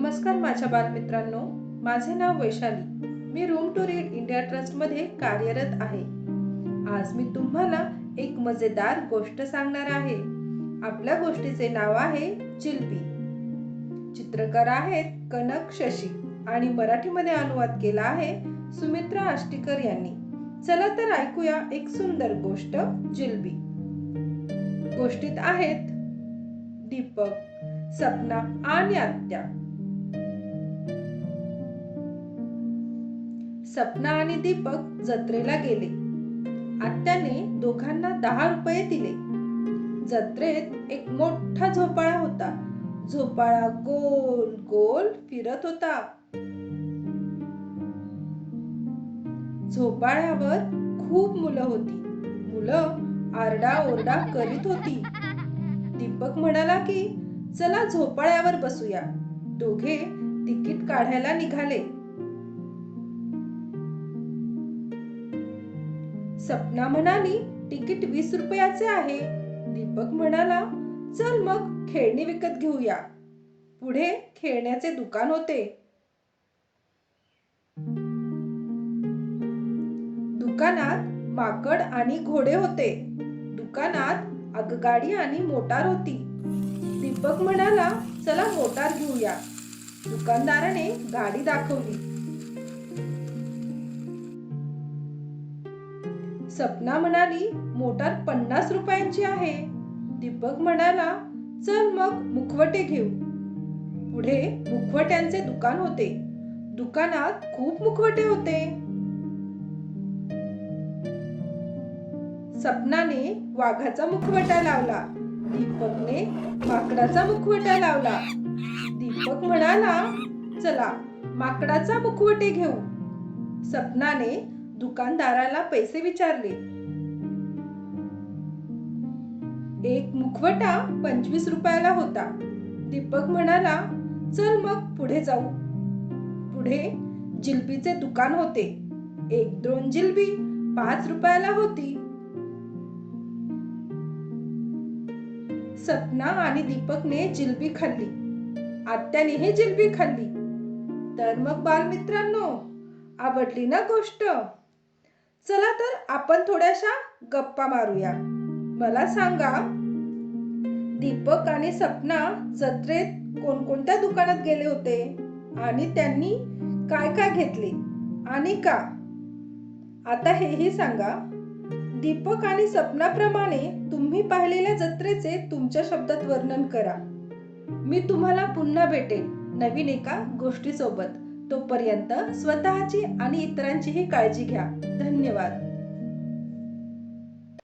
नमस्कार माझ्या बालमित्रांनो, माझे नाव वैशाली. मी room to read India trust मध्ये कार्यरत आहे. आज मी तुम्हाला एक मजेदार गोष्ट सांगणार आहे. आपल्या गोष्टीचे नाव आहे जिलबी. चित्रकार आहेत कनक शशी आणि मराठीमध्ये अनुवाद केला आहे सुमित्रा आष्टीकर यांनी. चला तर ऐकूया एक सुंदर गोष्ट, जिलबी. गोष्टीत आहेत दीपक, सपना आणि आत्या. सपना आणि दीपक जत्रेला गेले. आत्याने दोघांना 10 रुपये दिले. जत्रेत एक मोठा झोपाळा होता. झोपाळा गोल गोल फिरत होता. झोपाळ्यावर खूप मुलं होती. मुलं आरडाओरडा करीत होती. दीपक म्हणाला की चला झोपाळ्यावर बसूया. दोघे तिकीट काढायला निघाले. सपना म्हणाली तिकीट 20 रुपयाचे आहे. दीपक म्हणाला चल मग खेळणी विकत घेऊया. पुढे खेळण्याचे दुकान होते. दुकानात माकड आणि घोडे होते. दुकानात आगगाडी आणि मोटार होती. दीपक म्हणाला चला मोटार घेऊया. दुकानदाराने गाडी दाखवली. सपना म्हणाली मोटार 50 रुपयांची आहे. दीपक म्हणाला चल मग मुखवटे घेऊ. पुढे मुखवट्यांचे दुकान होते. दुकानात खूप मुखवटे होते. सपनाने वाघाचा मुखवटा लावला. दीपकने माकडाचा मुखवटा लावला. दीपक म्हणाला चला माकडाचा मुखवटे घेऊ. सपनाने दुकानदाराला पैसे विचारले. एक मुखवटा 25 रुपयाला होता. दीपक म्हणाला चल मग पुढे जाऊ. पुढे जिलबीचे दुकान होते. एक दोन जिलबी 5 रुपयाला होती. सपना आणि दीपकने जिलबी खाल्ली. आत्यानेही जिलबी खाल्ली. तर मग बालमित्रांनो, आवडली ना गोष्ट? चला तर आपण थोड्याशा गप्पा मारूया. मला सांगा, दीपक आणि सपना जत्रेत कोणकोणत्या दुकानात गेले होते आणि त्यांनी काय काय घेतले आणि का? आता हेही सांगा, दीपक आणि सपनाप्रमाणे तुम्ही पाहिलेल्या जत्रेचे तुमच्या शब्दात वर्णन करा. मी तुम्हाला पुन्हा भेटेन नवीन एका गोष्टीसोबत. तोपर्यंत स्वतःची आणि इतरांचीही काळजी घ्या. धन्यवाद.